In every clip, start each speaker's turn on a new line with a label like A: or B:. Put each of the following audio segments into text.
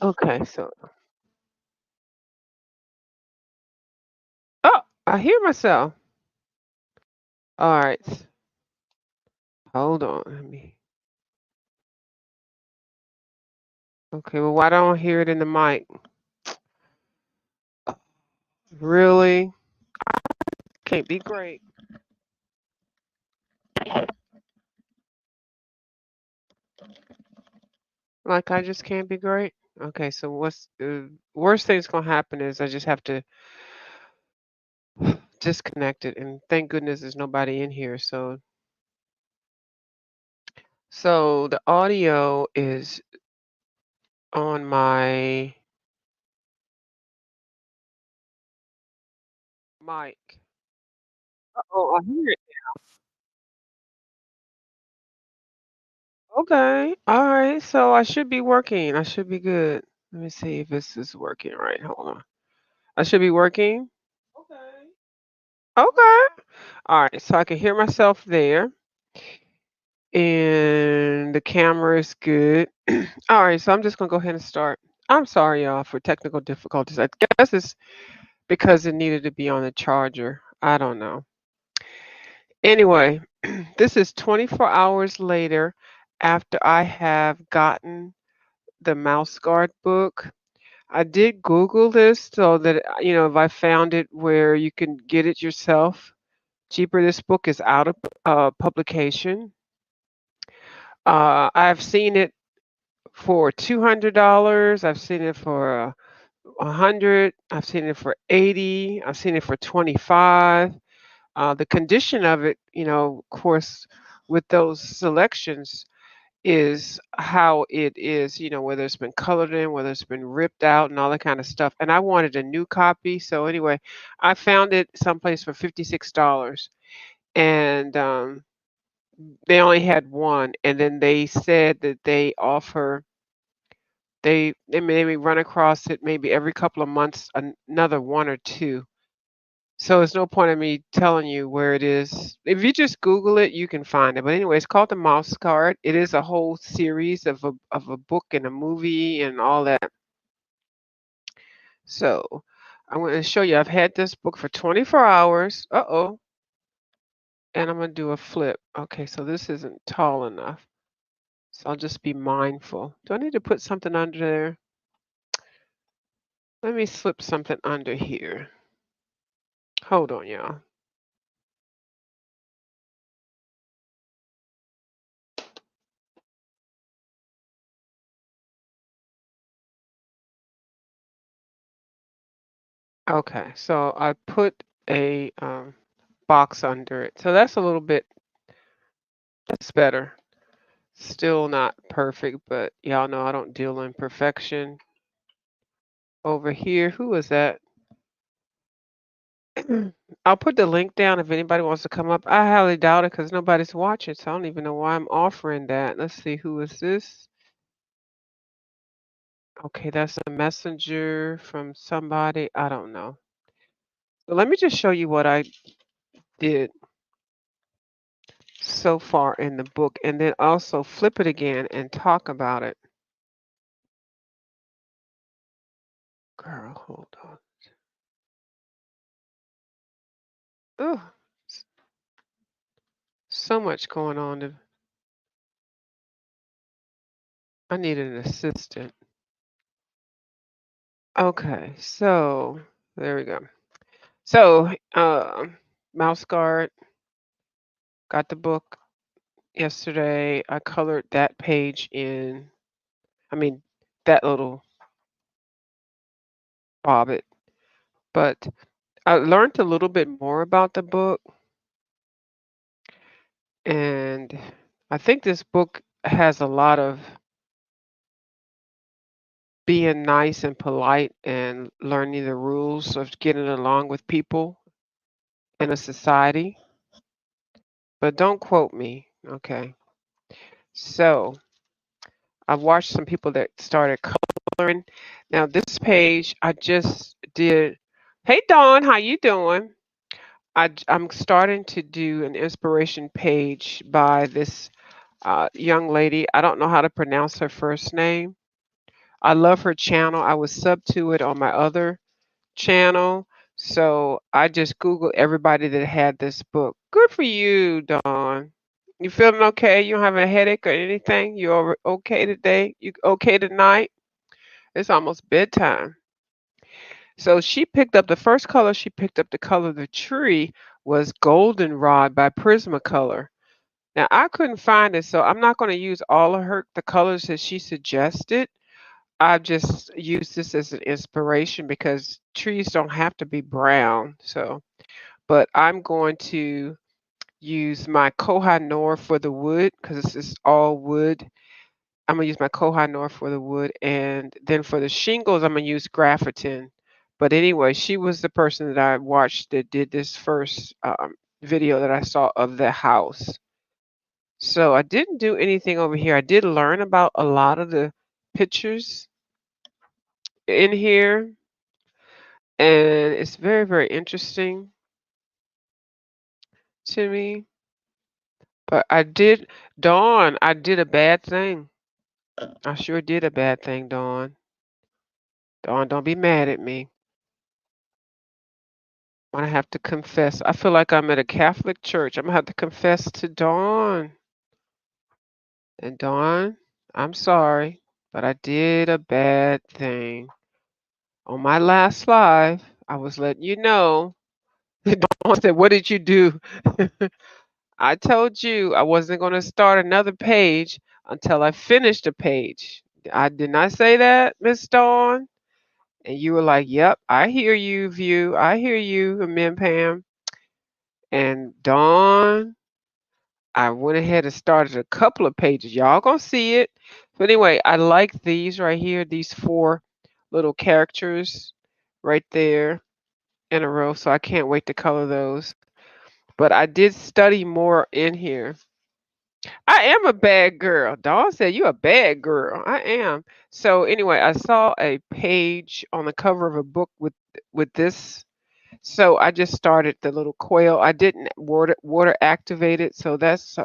A: Okay, so oh, I hear myself. All right, hold on. Let me. Okay, well, why don't I hear it in the mic? Really? Can't be great. Like I just can't be great. Okay, so what's the worst thing that's gonna happen is I just have to disconnect it, and thank goodness there's nobody in here. So the audio is on my mic. Oh, I hear it. Okay. All right. So I should be working. I should be good. Let me see if this is working right. Hold on. I should be working. Okay. Okay. All right. So I can hear myself there. And the camera is good. All right. So I'm just going to go ahead and start. I'm sorry, y'all, for technical difficulties. I guess it's because it needed to be on the charger. I don't know. Anyway, this is 24 hours later after I have gotten the Mouse Guard book. I did Google this so that, if I found it where you can get it yourself cheaper. This book is out of publication. I've seen it for $200. I've seen it for 100. I've seen it for 80. I've seen it for 25. The condition of it, of course, with those selections is how it is, whether it's been colored in, whether it's been ripped out and all that kind of stuff. And I wanted a new copy. So anyway, I found it someplace for $56. And they only had one. And then they said that they offer, they made me run across it maybe every couple of months, another one or two. So it's no point in me telling you where it is. If you just Google it, you can find it. But anyway, it's called The Mouse Guard. It is a whole series of a book and a movie and all that. So I'm going to show you. I've had this book for 24 hours. Uh-oh. And I'm going to do a flip. Okay, so this isn't tall enough. So I'll just be mindful. Do I need to put something under there? Let me slip something under here. Hold on, y'all. Okay, so I put a box under it. So that's a little bit, that's better. Still not perfect, but y'all know I don't deal in perfection. Over here, who is that? I'll put the link down if anybody wants to come up. I highly doubt it because nobody's watching, so I don't even know why I'm offering that. Let's see, who is this? Okay, that's a messenger from somebody. I don't know. So let me just show you what I did so far in the book and then also flip it again and talk about it. Girl, hold on. Oh, so much going on. I need an assistant. Okay, so there we go. So, Mouse Guard, got the book yesterday. I colored that page in, I mean, that little bobbit. But I learned a little bit more about the book, and I think this book has a lot of being nice and polite and learning the rules of getting along with people in a society. But don't quote me, okay? So I've watched some people that started coloring. Now this page I just did. Hey Dawn, how you doing? I'm starting to do an inspiration page by this young lady. I don't know how to pronounce her first name. I love her channel. I was sub to it on my other channel. So I just Googled everybody that had this book. Good for you, Dawn. You feeling okay? You don't have a headache or anything? You okay today? You okay tonight? It's almost bedtime. So she picked up the first color she picked up the color of the tree was Goldenrod by Prismacolor. Now I couldn't find it, so I'm not going to use all of the colors that she suggested. I just use this as an inspiration because trees don't have to be brown. So, but I'm going to use my Koh Nor for the wood because this is all wood. I'm gonna use my Koh Nor for the wood, and then for the shingles, I'm gonna use Graffitin. But anyway, she was the person that I watched that did this first video that I saw of the house. So I didn't do anything over here. I did learn about a lot of the pictures in here, and it's very, very interesting to me. But Dawn, I did a bad thing. I sure did a bad thing, Dawn. Dawn, don't be mad at me. I have to confess. I feel like I'm at a Catholic church. I'm gonna have to confess to Dawn. And Dawn, I'm sorry, but I did a bad thing. On my last live, I was letting you know. Dawn said, "What did you do?" I told you I wasn't going to start another page until I finished a page. I did not say that, Miss Dawn. And you were like, "Yep, I hear you, View. I hear you, Min Pam." And Dawn, I went ahead and started a couple of pages. Y'all gonna see it. But anyway, I like these right here, these four little characters right there in a row. So I can't wait to color those. But I did study more in here. I am a bad girl. Dawn said you a bad girl. I am. So anyway, I saw a page on the cover of a book with this. So I just started the little quail. I didn't water activate it. So that's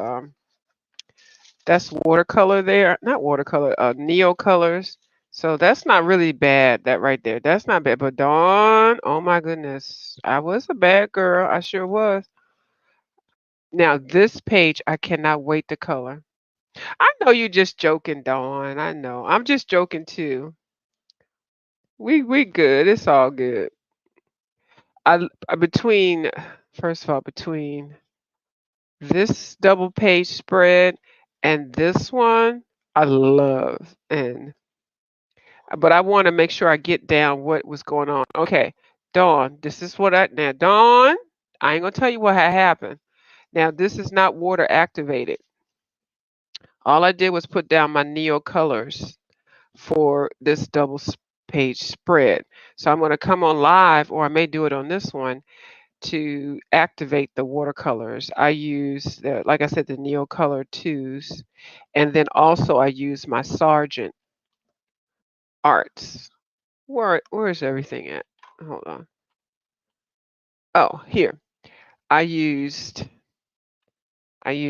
A: watercolor there. Not watercolor, neo colors. So that's not really bad, that right there. That's not bad. But Dawn, oh my goodness. I was a bad girl. I sure was. Now this page I cannot wait to color. I know you just joking, Dawn. I know. I'm just joking too. We good. It's all good. Between first of all, between this double page spread and this one, I love and but I want to make sure I get down what was going on. Okay, Dawn, this is what I now Dawn, I ain't gonna tell you what had happened. Now this is not water activated. All I did was put down my Neo colors for this page spread. So I'm going to come on live, or I may do it on this one, to activate the watercolors. I use, like I said, the Neo Color 2s, and then also I use my Sargent Arts. Where is everything at? Hold on. Oh, here. I used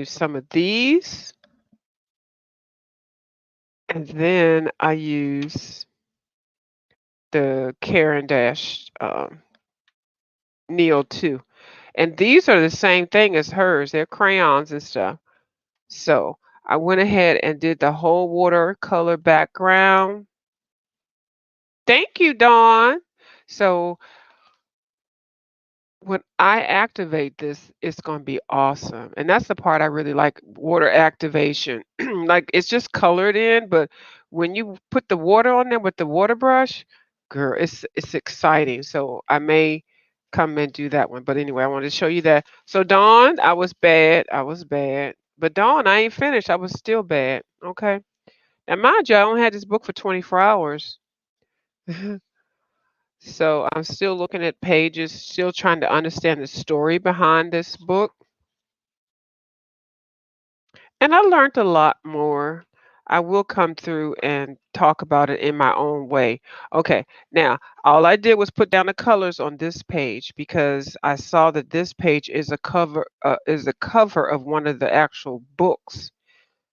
A: some of these, and then I use the Caran Dash Neo 2. And these are the same thing as hers. They're crayons and stuff. So I went ahead and did the whole watercolor background. Thank you, Dawn. So when I activate this, it's going to be awesome. And that's the part I really like, water activation. Like it's just colored in, but when you put the water on there with the water brush, girl, it's exciting. So I may come and do that one. But anyway, I wanted to show you that. So Dawn, I was bad. I was bad. But Dawn, I ain't finished. I was still bad. Okay. Now mind you, I only had this book for 24 hours. So I'm still looking at pages, still trying to understand the story behind this book. And I learned a lot more. I will come through and talk about it in my own way. Okay, now all I did was put down the colors on this page because I saw that this page is a cover of one of the actual books.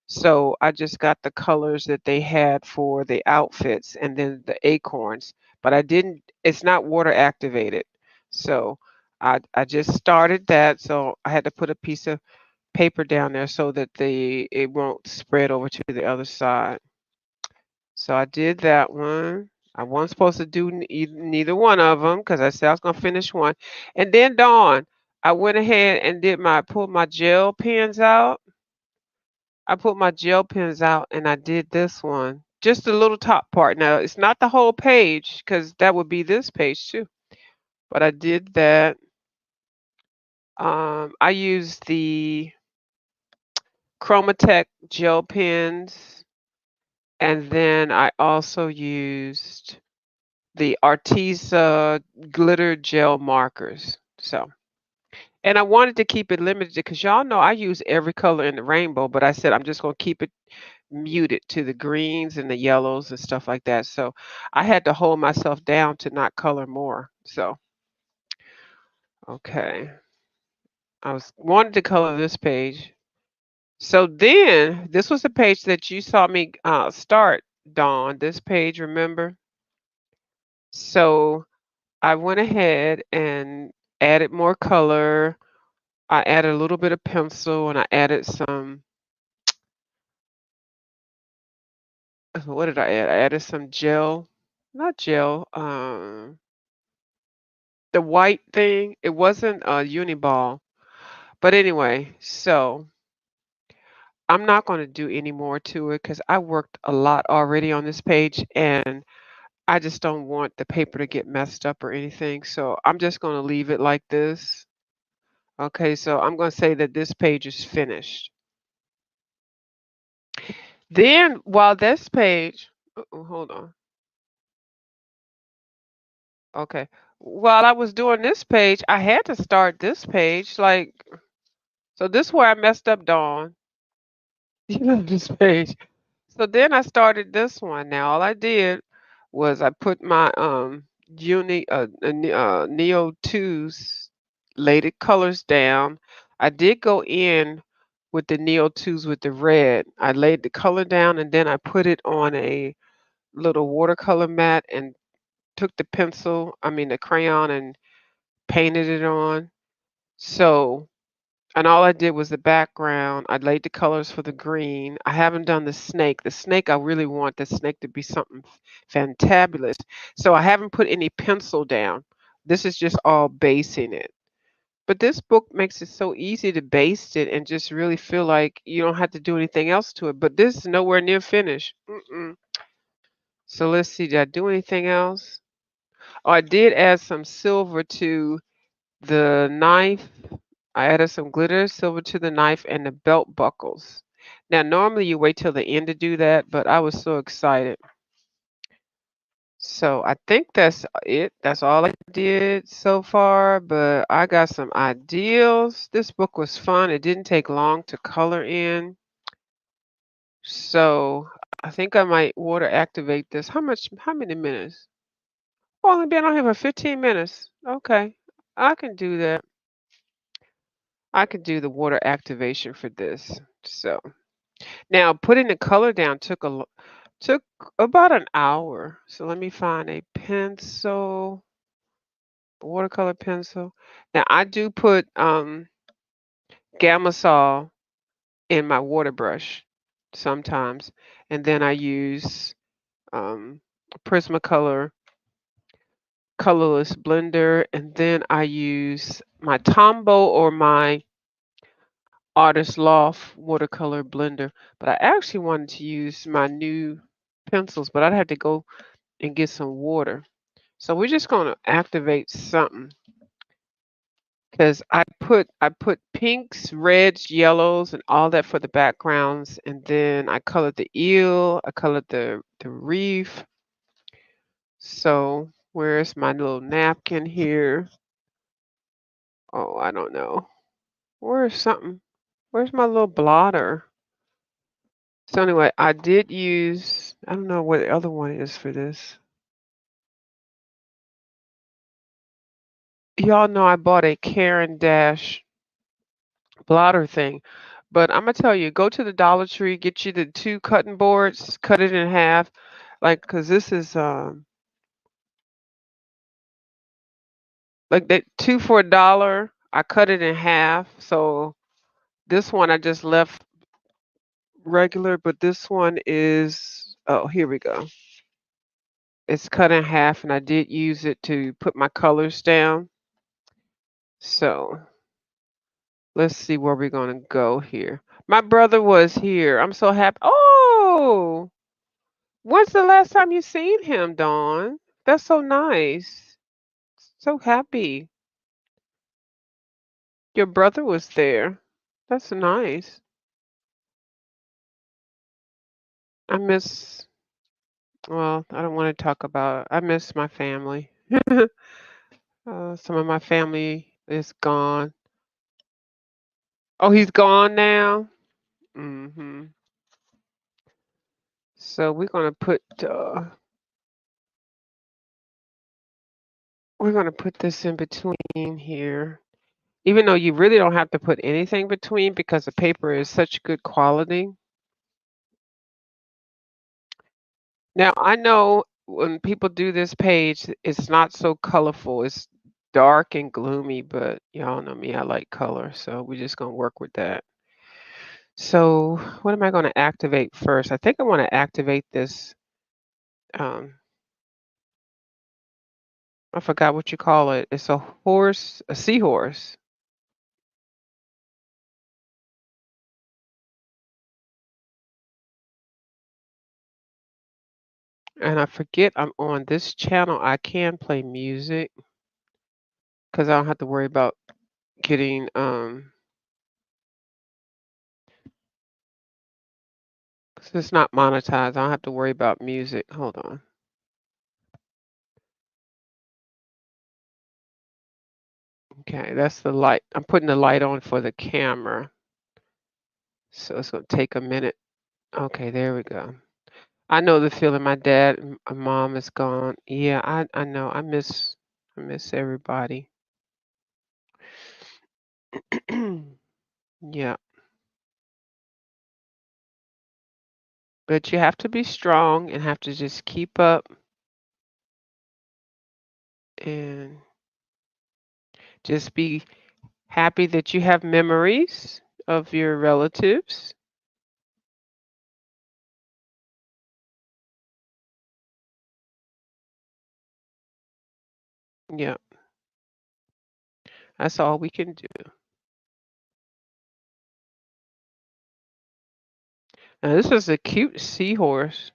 A: So I just got the colors that they had for the outfits and then the acorns, but I didn't, it's not water activated. So I just started that. So I had to put a piece of paper down there so that it won't spread over to the other side. So I did that one. I wasn't supposed to do neither one of them because I said I was gonna finish one. And then Dawn, I went ahead and pulled my gel pens out. I put my gel pens out and I did this one. Just the little top part. Now it's not the whole page because that would be this page too. But I did that. I used the Chromatech gel pens, and then I also used the Arteza glitter gel markers. So, and I wanted to keep it limited because y'all know I use every color in the rainbow, but I said I'm just going to keep it muted to the greens and the yellows and stuff like that. So I had to hold myself down to not color more. So, okay. I was wanted to color this page. So then this was the page that you saw me start, Dawn. This page, remember? So I went ahead and added more color. I added a little bit of pencil and I added some, what did I add? I added some gel, not gel, the white thing. It wasn't a Uniball. But anyway, so I'm not going to do any more to it because I worked a lot already on this page and I just don't want the paper to get messed up or anything. So I'm just going to leave it like this. Okay, so I'm going to say that this page is finished. Then while this page, hold on. Okay. While I was doing this page, I had to start this page. Like, so this is where I messed up, Dawn. You know, this page. So then I started this one. Now all I did was I put my Neo 2s, laid the colors down. I did go in with the Neo 2s with the red. I laid the color down and then I put it on a little watercolor mat and took the crayon and painted it on. So, and all I did was the background. I laid the colors for the green. I haven't done the snake. The snake, I really want the snake to be something fantabulous. So I haven't put any pencil down. This is just all basing it. But this book makes it so easy to base it and just really feel like you don't have to do anything else to it. But this is nowhere near finished. Mm-mm. So let's see, did I do anything else? Oh, I did add some silver to the knife. I added some glitter silver to the knife and the belt buckles. Now, normally you wait till the end to do that, but I was so excited. So I think that's it. That's all I did so far, but I got some ideals. This book was fun. It didn't take long to color in. So I think I might water activate this. How many minutes? Oh, only been on here for 15 minutes. Okay. I can do that. I can do the water activation for this. So now putting the color down took about an hour. So let me find a pencil, watercolor pencil. Now I do put Gamasol in my water brush sometimes, and then I use Prismacolor colorless blender, and then I use my Tombow or my Artist Loft watercolor blender. But I actually wanted to use my new pencils, but I'd have to go and get some water. So we're just going to activate something because I put pinks, reds, yellows, and all that for the backgrounds, and then I colored the eel, I colored the reef. So where's my little napkin here? Oh, I don't know. Where's something? Where's my little blotter? So anyway, I did use, I don't know what the other one is for this. Y'all know I bought a Caran Dash blotter thing, But Imma tell you, go to the Dollar Tree, get you the 2 cutting boards, cut it in half, like, 'cause this is, like, they 2 for $1, I cut it in half, so this one I just left regular, but this one is oh, here we go. It's cut in half, and I did use it to put my colors down. So, let's see where we're gonna go here. My brother was here. I'm so happy. Oh! When's the last time you seen him, Dawn? That's so nice. So happy. Your brother was there. That's nice. I miss well, I don't wanna talk about I miss my family. Some of my family is gone. Oh, he's gone now? Mhm. So we're gonna put this in between here. Even though you really don't have to put anything between because the paper is such good quality. Now, I know when people do this page, it's not so colorful. It's dark and gloomy, but y'all know me, I like color, so we're just gonna work with that. So, what am I gonna activate first? I think I wanna activate this, um, I forgot what you call it. It's a seahorse. And I forget I'm on this channel, I can play music because I don't have to worry about getting, 'cause it's not monetized. I don't have to worry about music. Hold on. Okay, that's the light. I'm putting the light on for the camera. So it's gonna take a minute. Okay, there we go. I know the feeling. My dad and my mom is gone. Yeah, I know. I miss everybody. Yeah, but you have to be strong and have to just keep up and just be happy that you have memories of your relatives. Yeah, that's all we can do. Now, this is a cute seahorse.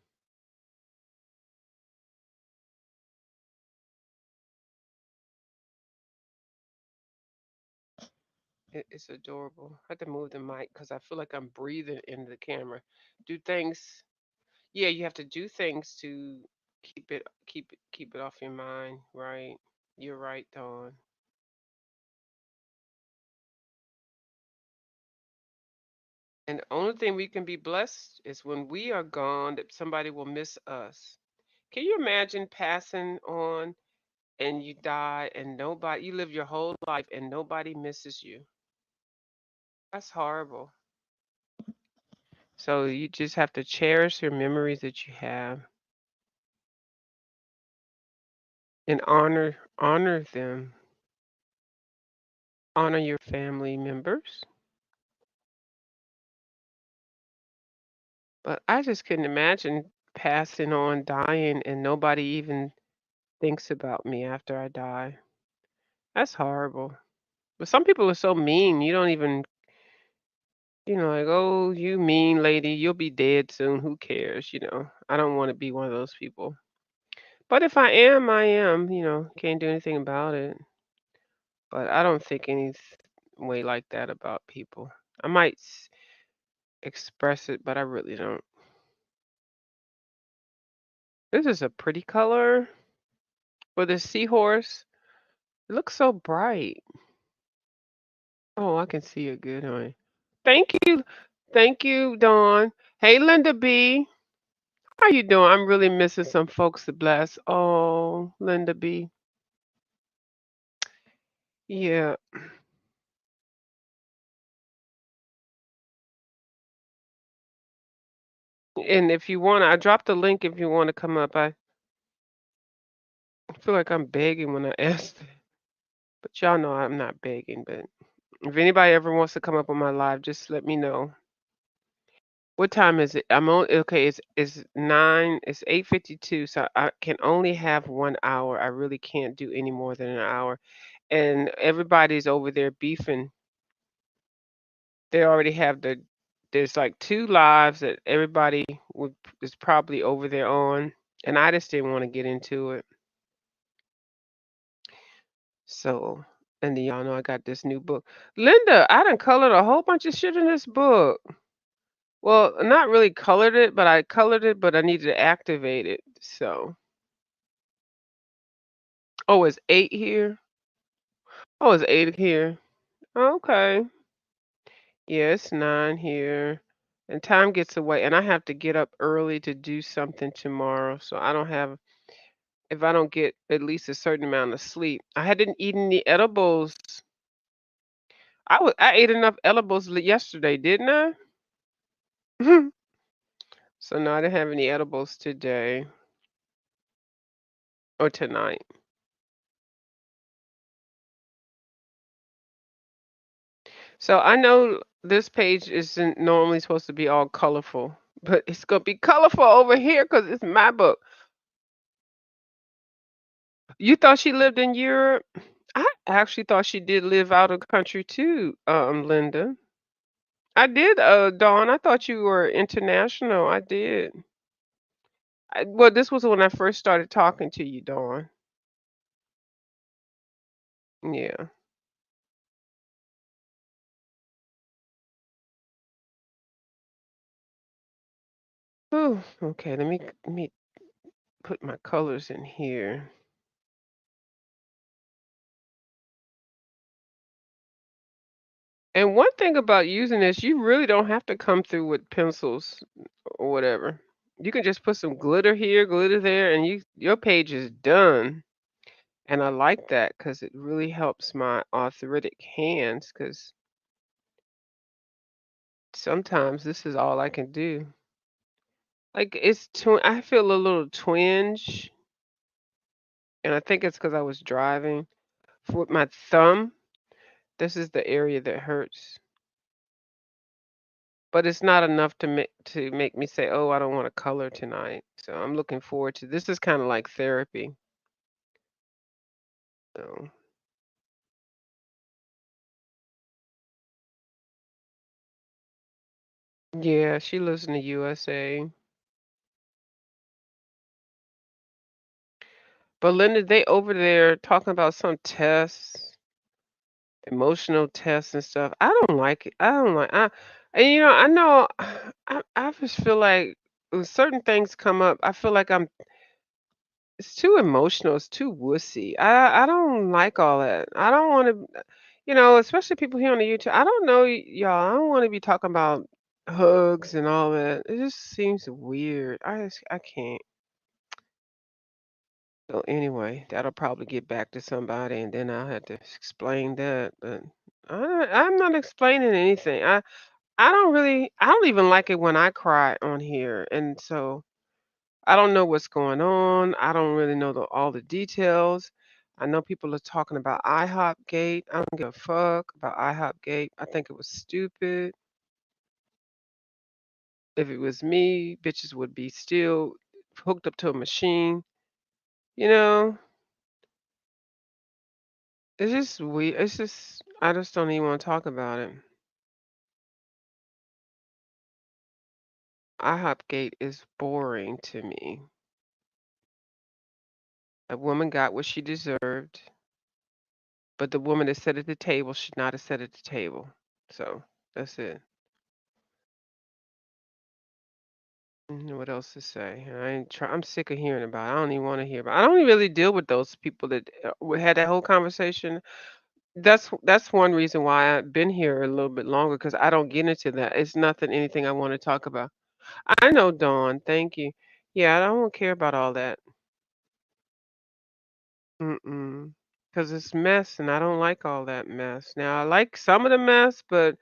A: It's adorable. I have to move the mic because I feel like I'm breathing into the camera. Do things, yeah, you have to do things to keep it off your mind, right? You're right, Dawn. And the only thing we can be blessed is when we are gone that somebody will miss us. Can you imagine passing on and you die and you live your whole life and nobody misses you? That's horrible. So you just have to cherish your memories that you have and honor them. Honor your family members. But I just couldn't imagine passing on, dying, and nobody even thinks about me after I die. That's horrible. But some people are so mean, you don't even, like, oh, you mean lady, you'll be dead soon. Who cares? I don't want to be one of those people. But if I am, I am, can't do anything about it. But I don't think any way like that about people. I might express it, but I really don't. This is a pretty color for the seahorse. It looks so bright. Oh, I can see it good, honey. Thank you. Thank you, Dawn. Hey, Linda B. How you doing? I'm really missing some folks to bless. Oh, Linda B. Yeah. And if you want, I dropped the link if you want to come up. I feel like I'm begging when I ask, but y'all know I'm not begging. But if anybody ever wants to come up on my live, just let me know. What time is it? I'm on. Okay, it's 9. It's 8:52. So I can only have 1 hour. I really can't do any more than an hour. And everybody's over there beefing. They already have there's like two lives that everybody is probably over there on, and I just didn't want to get into it. So, and then y'all know I got this new book. Linda, I done colored a whole bunch of shit in this book. Well, not really colored it, but I colored it, but I needed to activate it. So, oh, it's 8 here. Oh, it's 8 here. Okay. Yeah, it's 9 here. And time gets away, and I have to get up early to do something tomorrow. So I don't have, if I don't get at least a certain amount of sleep. I hadn't eaten the edibles. I ate enough edibles yesterday, didn't I? So no, I didn't have any edibles today or tonight. So I know this page isn't normally supposed to be all colorful, but it's gonna be colorful over here because it's my book. You thought she lived in Europe? I actually thought she did live out of country too, Linda. I did, Dawn. I thought you were international. I did. Well, this was when I first started talking to you, Dawn. Yeah. Oh, okay. Let me put my colors in here. And one thing about using this, you really don't have to come through with pencils or whatever. You can just put some glitter here, glitter there, and your page is done. And I like that because it really helps my arthritic hands because sometimes this is all I can do. Like I feel a little twinge, and I think it's because I was driving. With my thumb, this is the area that hurts. But it's not enough to make me say, "Oh, I don't wanna color tonight." So I'm looking forward to this is kinda like therapy. So yeah, she lives in the USA. But Linda, they over there talking about some tests, emotional tests and stuff. I don't like it. I don't like and I know I just feel like when certain things come up, I feel like it's too emotional, it's too wussy. I don't like all that. I don't wanna especially people here on the YouTube. I don't know y'all. I don't want to be talking about hugs and all that. It just seems weird. I can't. So anyway, that'll probably get back to somebody, and then I'll have to explain that. But I'm not explaining anything. I don't even like it when I cry on here, and so I don't know what's going on. I don't really know all the details. I know people are talking about IHOP Gate. I don't give a fuck about IHOP Gate. I think it was stupid. If it was me, bitches would be still hooked up to a machine. You know, it's just weird. It's just I just don't even want to talk about it. IHOP Gate is boring to me. A woman got what she deserved, but the woman that sat at the table should not have sat at the table. So that's it. What else to say? I'm sick of hearing about it. I don't even wanna hear about I don't even really deal with those people that, we had that whole conversation. That's one reason why I've been here a little bit longer because I don't get into that. It's nothing anything I wanna talk about. I know, Dawn, thank you. Yeah, I don't care about all that. Mm-mm. 'Cause it's mess, and I don't like all that mess. Now, I like some of the mess, but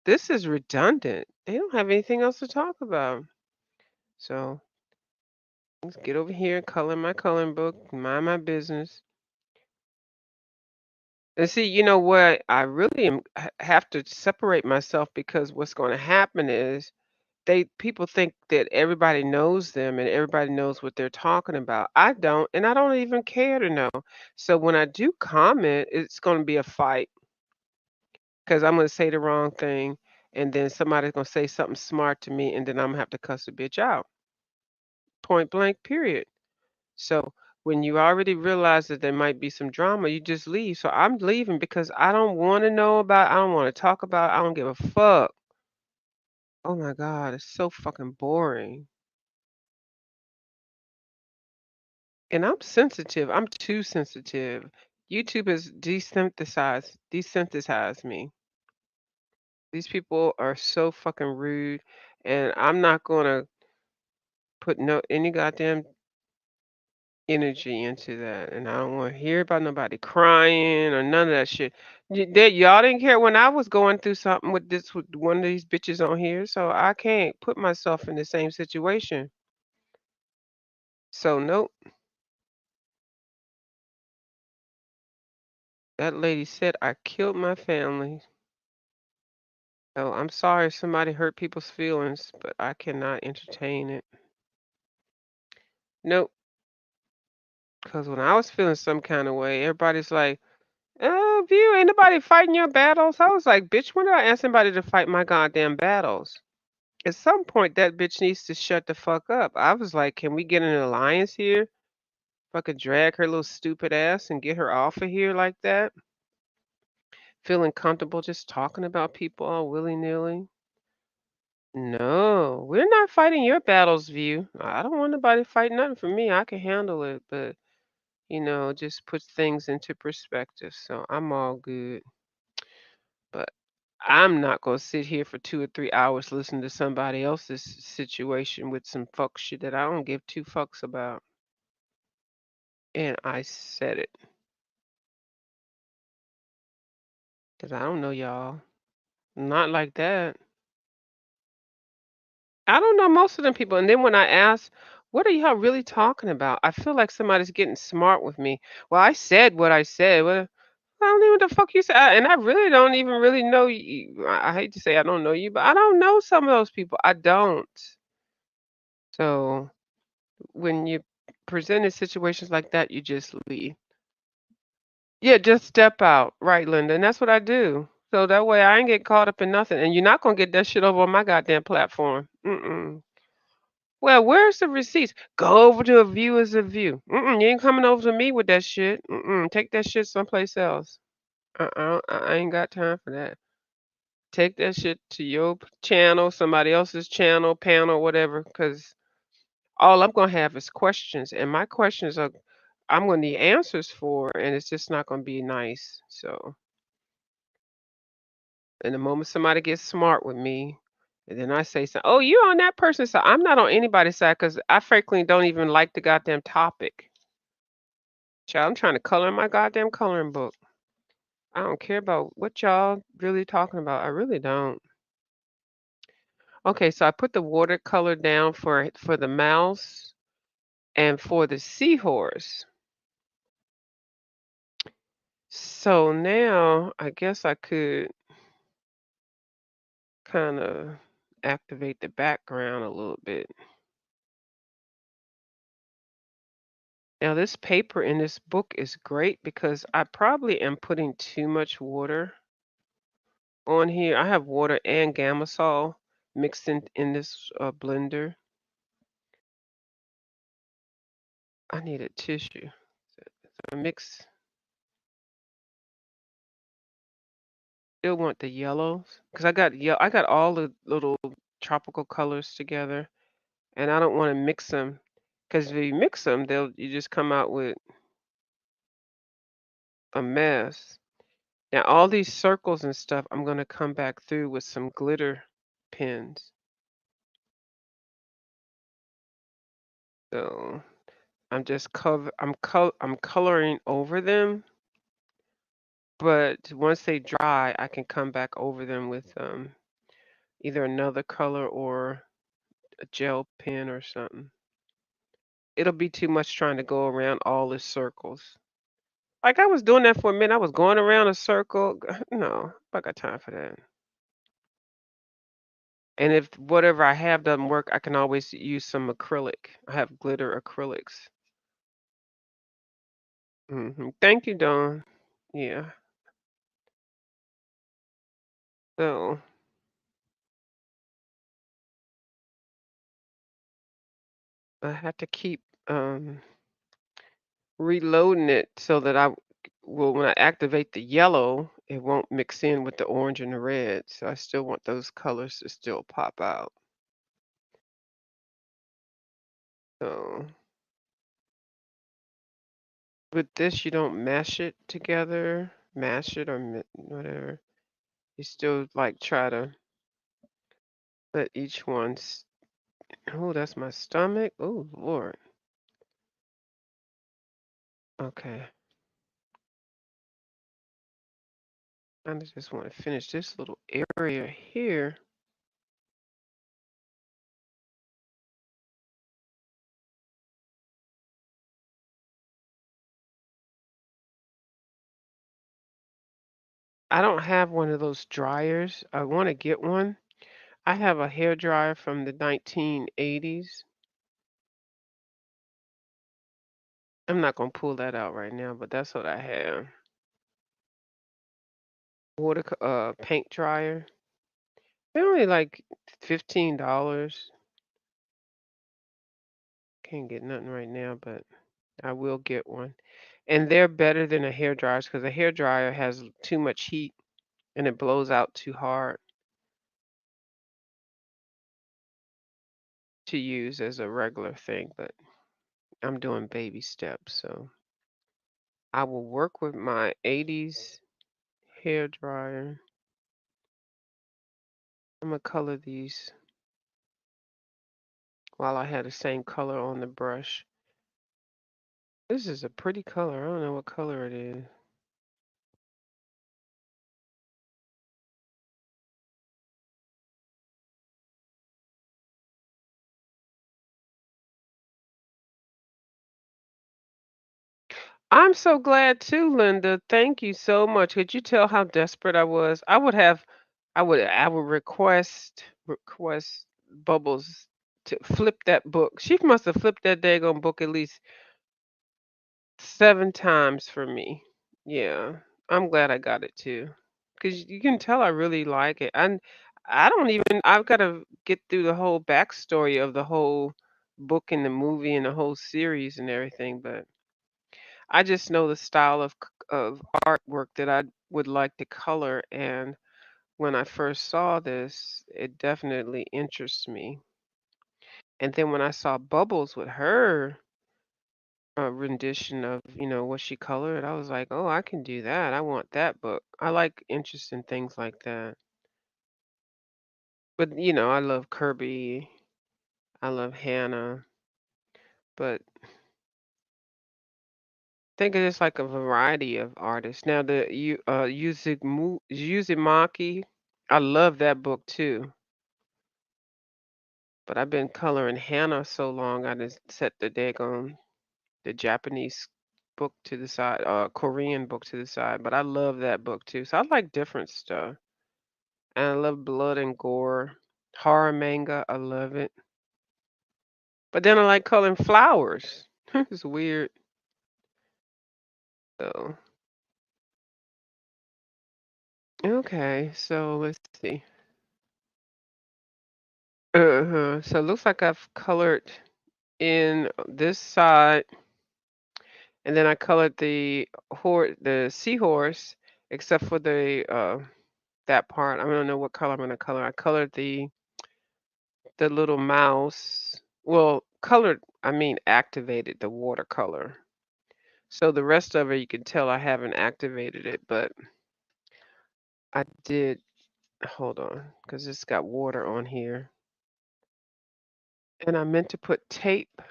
A: this is redundant. They don't have anything else to talk about. So let's get over here and color my coloring book, mind my business. And see, you know what? I really have to separate myself because what's going to happen is people think that everybody knows them and everybody knows what they're talking about. I don't, and I don't even care to know. So when I do comment, it's going to be a fight because I'm going to say the wrong thing, and then somebody's going to say something smart to me, and then I'm going to have to cuss the bitch out. Point blank, period. So when you already realize that there might be some drama, you just leave. So I'm leaving because I don't want to know about, I don't want to talk about, I don't give a fuck. Oh my God, it's so fucking boring. And I'm sensitive. I'm too sensitive. YouTube has desensitized me. These people are so fucking rude, and I'm not gonna put no any goddamn energy into that. And I don't want to hear about nobody crying or none of that shit. Y'all didn't care when I was going through something with this with one of these bitches on here, so I can't put myself in the same situation. So nope. That lady said I killed my family. Oh, I'm sorry if somebody hurt people's feelings, but I cannot entertain it. Nope. Because when I was feeling some kind of way, everybody's like, "Oh, View, ain't nobody fighting your battles." I was like, "Bitch, when did I ask somebody to fight my goddamn battles?" At some point, that bitch needs to shut the fuck up. I was like, "Can we get an alliance here? If I could drag her little stupid ass and get her off of here like that, feeling comfortable just talking about people all willy nilly." No, we're not fighting your battles, View. I don't want nobody fighting nothing for me. I can handle it, but just puts things into perspective. So I'm all good. But I'm not gonna sit here for 2 or 3 hours listening to somebody else's situation with some fuck shit that I don't give two fucks about. And I said it. Cause I don't know y'all. Not like that. I don't know most of them people. And then when I ask, what are y'all really talking about? I feel like somebody's getting smart with me. Well, I said what I said. Well, I don't know what the fuck you said. And I really don't even really know you. I hate to say I don't know you, but I don't know some of those people. I don't. So when you present in situations like that, you just leave. Yeah, just step out. Right, Linda. And that's what I do. So that way I ain't get caught up in nothing. And you're not gonna get that shit over on my goddamn platform. Mm-mm. Well, where's the receipts? Go over to a view as a view. Mm-mm, you ain't coming over to me with that shit. Mm-mm, take that shit someplace else. I ain't got time for that. Take that shit to your channel, somebody else's channel, panel, whatever, because all I'm gonna have is questions, and my questions are I'm gonna need answers for, and it's just not gonna be nice. So, and the moment somebody gets smart with me, and then I say something, oh, you on that person's side. I'm not on anybody's side because I frankly don't even like the goddamn topic. Child, I'm trying to color in my goddamn coloring book. I don't care about what y'all really talking about. I really don't. Okay, so I put the watercolor down for the mouse and for the seahorse. So now I guess I could kind of activate the background a little bit. Now this paper in this book is great because I probably am putting too much water on here. I have water and Gamasol mixed in this blender. I need a tissue. So I mix. Still want the yellows because I got all the little tropical colors together, and I don't want to mix them because if you mix them, you just come out with a mess. Now all these circles and stuff, I'm gonna come back through with some glitter pens. So I'm just I'm coloring over them, but once they dry, I can come back over them with either another color or a gel pen or something. It'll be too much trying to go around all the circles. Like, I was doing that for a minute, I was going around a circle. No, I got time for that. And if whatever I have doesn't work, I can always use some acrylic. I have glitter acrylics. Thank you, Dawn. Yeah. So I have to keep reloading it so that well, when I activate the yellow, it won't mix in with the orange and the red. So I still want those colors to still pop out. So with this, you don't mash it together, mash it or whatever. You still like try to let each one. Oh, that's my stomach. Oh, Lord. Okay. I just want to finish this little area here. I don't have one of those dryers. I want to get one. I have a hair dryer from the 1980s. I'm not gonna pull that out right now, but that's what I have. Paint dryer. They're only like $15. Can't get nothing right now, but I will get one. And they're better than a hair dryer because a hair dryer has too much heat and it blows out too hard to use as a regular thing. But I'm doing baby steps, so I will work with my 80s hair dryer. I'm gonna color these while I have the same color on the brush. This is a pretty color. I don't know what color it is. I'm so glad too, Linda. Thank you so much. Could you tell how desperate I was? I would request Bubbles to flip that book. She must have flipped that daggone book at least 7 times for me. Yeah. I'm glad I got it too. 'Cause you can tell I really like it. And I've gotta get through the whole backstory of the whole book and the movie and the whole series and everything, but I just know the style of artwork that I would like to color, and when I first saw this, it definitely interests me. And then when I saw Bubbles with her rendition of, what she colored, I was like, "Oh, I can do that. I want that book." I like interesting things like that. But, I love Kirby, I love Hannah, but think of this like a variety of artists. Now Uzumaki, I love that book too. But I've been coloring Hannah so long, I just set the Japanese book to the side, Korean book to the side. But I love that book too. So I like different stuff. And I love blood and gore. Horror manga, I love it. But then I like coloring flowers. It's weird. So okay, so let's see. So it looks like I've colored in this side, and then I colored the seahorse, except for the that part. I don't know what color I'm gonna color. I colored the little mouse. Well, colored, I mean activated the watercolor. So the rest of it, you can tell I haven't activated it, but I did. Hold on, because it's got water on here. And I meant to put tape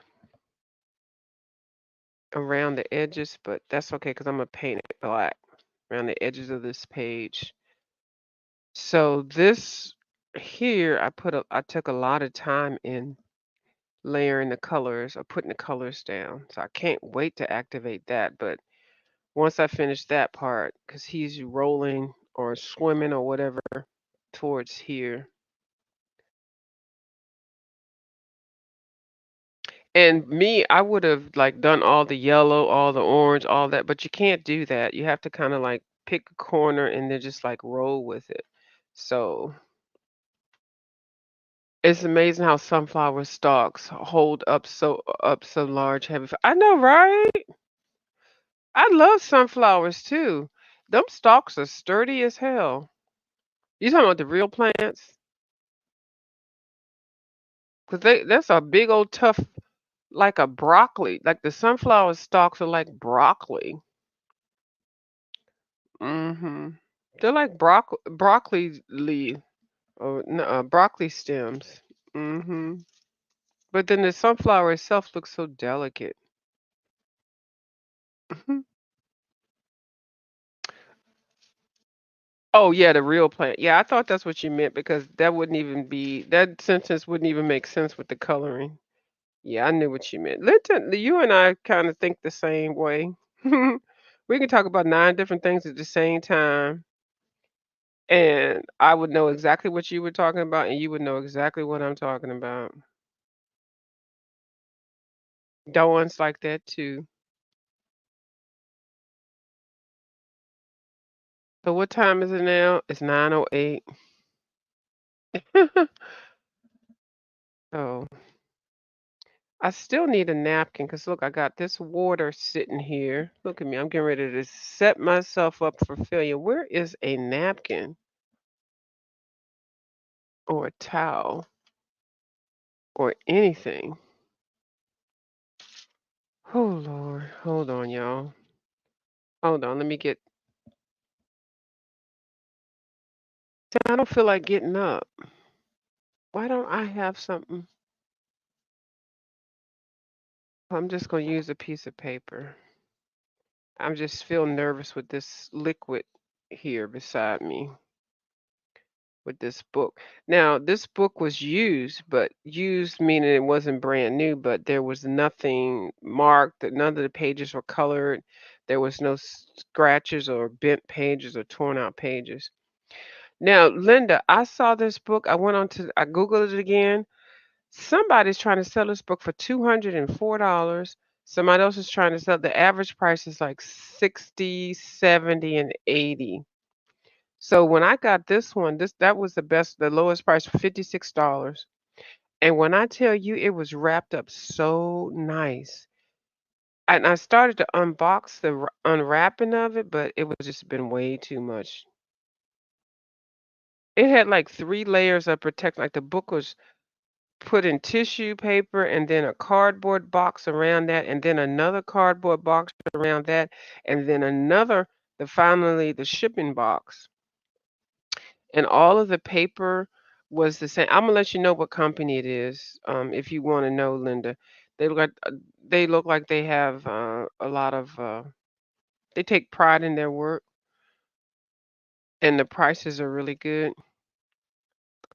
A: around the edges, but that's okay because I'm gonna paint it black around the edges of this page. So this here, I took a lot of time in layering the colors or putting the colors down. So I can't wait to activate that. But once I finish that part, because he's rolling or swimming or whatever towards here. And me, I would have like done all the yellow, all the orange, all that, but you can't do that. You have to kind of like pick a corner and then just like roll with it. So it's amazing how sunflower stalks hold up so large, heavy. I know, right? I love sunflowers too. Them stalks are sturdy as hell. You talking about the real plants? Cause that's a big old tough, like a broccoli. Like the sunflower stalks are like broccoli. Mhm. They're like broccoli leaf or broccoli stems. Mhm. But then the sunflower itself looks so delicate. Mhm. Oh yeah, the real plant. Yeah, I thought that's what you meant because that sentence wouldn't even make sense with the coloring. Yeah, I knew what you meant. Listen, you and I kind of think the same way. We can talk about 9 different things at the same time, and I would know exactly what you were talking about, and you would know exactly what I'm talking about. Dawn's like that too. So what time is it now? It's 9:08. Oh, I still need a napkin because look, I got this water sitting here. Look at me. I'm getting ready to set myself up for failure. Where is a napkin or a towel or anything? Oh Lord, hold on, y'all. Hold on, let me get. I don't feel like getting up. Why don't I have something? I'm just gonna use a piece of paper. I'm just feel nervous with this liquid here beside me with this book. Now, this book was used, but used meaning it wasn't brand new, but there was nothing marked, that none of the pages were colored. There was no scratches or bent pages or torn out pages. Now, Linda, I saw this book. I Googled it again. Somebody's trying to sell this book for $204. Somebody else is trying to sell. The average price is like 60, 70, and 80. So when I got this one, that was the lowest price for $56. And when I tell you it was wrapped up so nice. And I started to unbox the unwrapping of it, but it was just been way too much. It had like 3 layers of protection. Like the book was put in tissue paper and then a cardboard box around that and then another cardboard box around that and then finally the shipping box. And all of the paper was the same. I'm gonna let you know what company it is, if you want to know, Linda. They look like they have a lot of they take pride in their work and the prices are really good.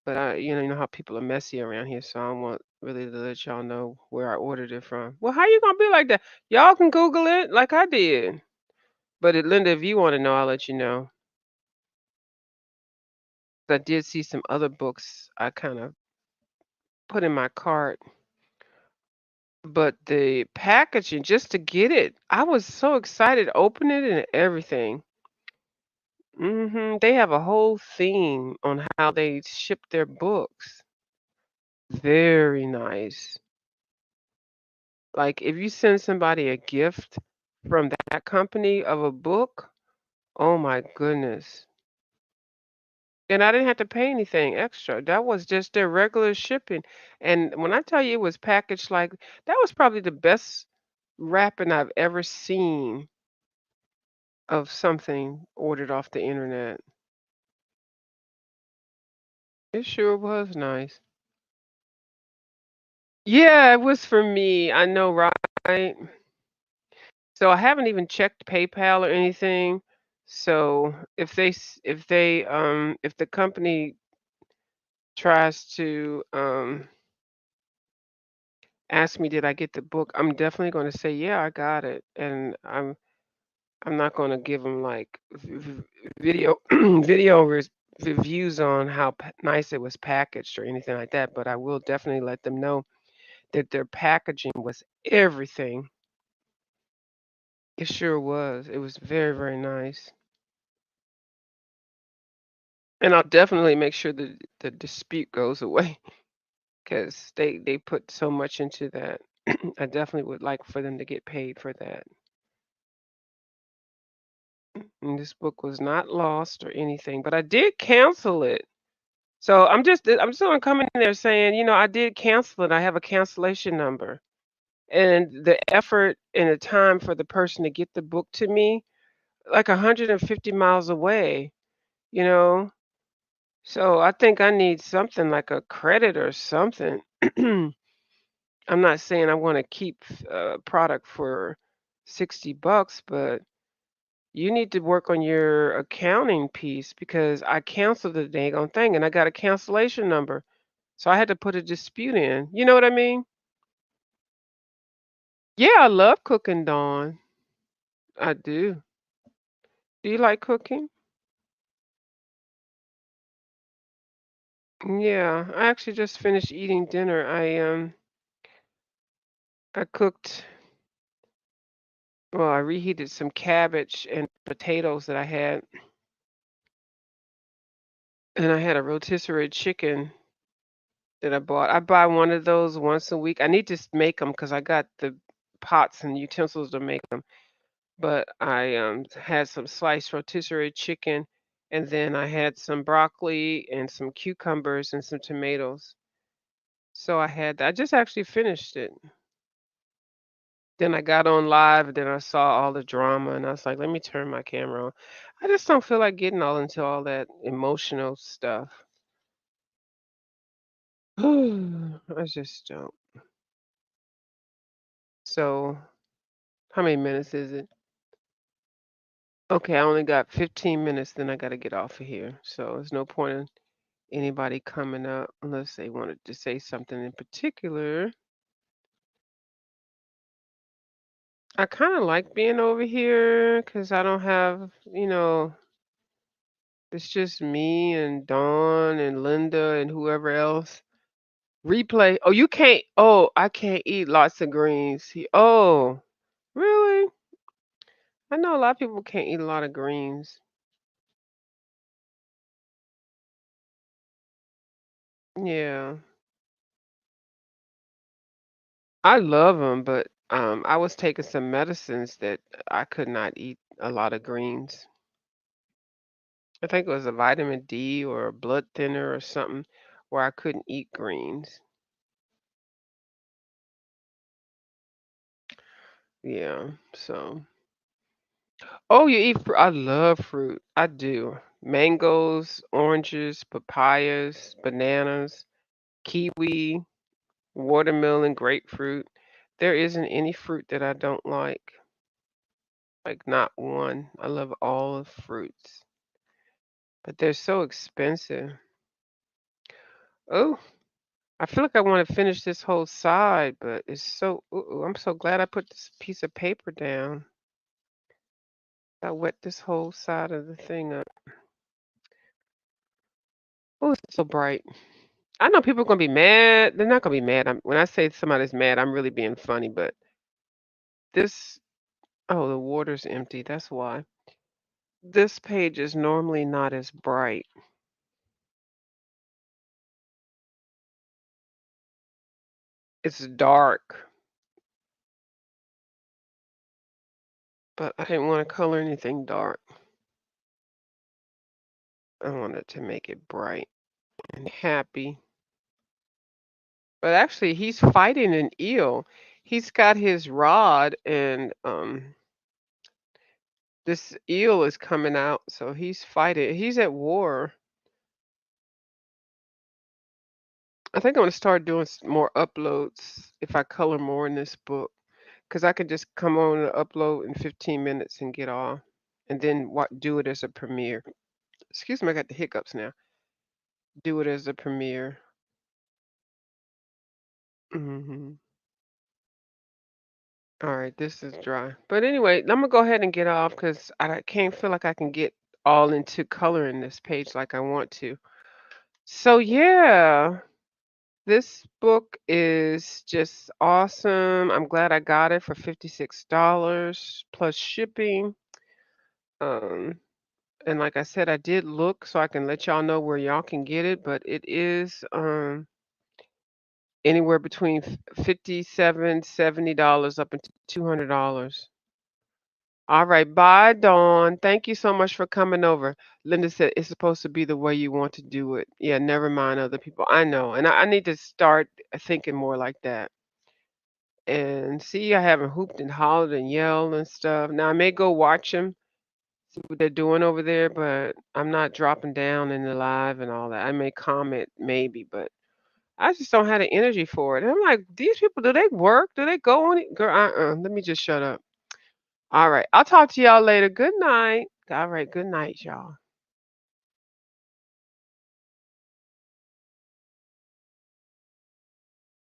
A: But you know how people are messy around here, so I don't want really to let y'all know where I ordered it from. Well, how you gonna be like that? Y'all can Google it like I did. But Linda, if you want to know, I'll let you know. I did see some other books I kind of put in my cart. But the packaging, just to get it, I was so excited opening it and everything. They have a whole theme on how they ship their books. Very nice. Like if you send somebody a gift from that company of a book, oh my goodness. And I didn't have to pay anything extra. That was just their regular shipping. And when I tell you it was packaged like that was probably the best wrapping I've ever seen of something ordered off the internet. It sure was nice. Yeah, it was for me. I know, right? So I haven't even checked PayPal or anything. So if the company tries to ask me, did I get the book? I'm definitely going to say, yeah, I got it, and I'm not going to give them like video video reviews on how nice it was packaged or anything like that, but I will definitely let them know that their packaging was everything. It sure was. It was very, very nice. And I'll definitely make sure that the dispute goes away because they put so much into that. I definitely would like for them to get paid for that. And this book was not lost or anything, but I did cancel it. So I'm just gonna come in there saying, I did cancel it. I have a cancellation number. And the effort and the time for the person to get the book to me, like 150 miles away, you know. So I think I need something like a credit or something. I'm not saying I want to keep a product for $60, but you need to work on your accounting piece because I canceled the dang thing and I got a cancellation number. So I had to put a dispute in. You know what I mean? Yeah, I love cooking, Dawn. I do. Do you like cooking? Yeah, I actually just finished eating dinner. I cooked, well, I reheated some cabbage and potatoes that I had, and I had a rotisserie chicken that I bought. I buy one of those once a week. I need to make them because I got the pots and utensils to make them. But I had some sliced rotisserie chicken, and then I had some broccoli and some cucumbers and some tomatoes. So I had that. I just actually finished it. Then I got on live, and then I saw all the drama, and I was like, let me turn my camera on. I just don't feel like getting all into all that emotional stuff. I just don't. So, how many minutes is it? Okay, I only got 15 minutes, then I got to get off of here. So, there's no point in anybody coming up unless they wanted to say something in particular. I kind of like being over here because I don't have, it's just me and Dawn and Linda and whoever else. Replay. Oh, you can't. Oh, I can't eat lots of greens. Oh, really? I know a lot of people can't eat a lot of greens. Yeah, I love them, but I was taking some medicines that I could not eat a lot of greens. I think it was a vitamin D or a blood thinner or something where I couldn't eat greens. Yeah, so. Oh, you eat fruit? I love fruit. I do. Mangoes, oranges, papayas, bananas, kiwi, watermelon, grapefruit. There isn't any fruit that I don't like not one. I love all the fruits, but they're so expensive. Oh, I feel like I want to finish this whole side, but it's so. Ooh, I'm so glad I put this piece of paper down. I wet this whole side of the thing up. Oh, it's so bright. I know people are gonna be mad. They're not gonna be mad. When I say somebody's mad, I'm really being funny. But this, oh, the water's empty. That's why. This page is normally not as bright. It's dark, but I didn't want to color anything dark. I wanted to make it bright and happy. But actually, he's fighting an eel. He's got his rod, and this eel is coming out. So he's fighting. He's at war. I think I'm gonna start doing more uploads if I color more in this book, because I could just come on and upload in 15 minutes and get off, and then what do it as a premiere. Excuse me, I got the hiccups now. Do it as a premiere. Hmm. All right, this is dry. But anyway, I'm gonna go ahead and get off because I can't feel like I can get all into coloring this page like I want to. So yeah, this book is just awesome. I'm glad I got it for $56 plus shipping. Um, and like I said, I did look so I can let y'all know where y'all can get it, but it is anywhere between 57, $70 up into $200. All right, bye, Dawn. Thank you so much for coming over. Linda said it's supposed to be the way you want to do it. Yeah, never mind other people. I know, and I need to start thinking more like that. And see, I haven't hooped and hollered and yelled and stuff. Now I may go watch them, see what they're doing over there, but I'm not dropping down in the live and all that. I may comment maybe, but I just don't have the energy for it. And I'm like, these people, do they work? Do they go on it? Girl, let me just shut up. All right. I'll talk to y'all later. Good night. All right. Good night, y'all.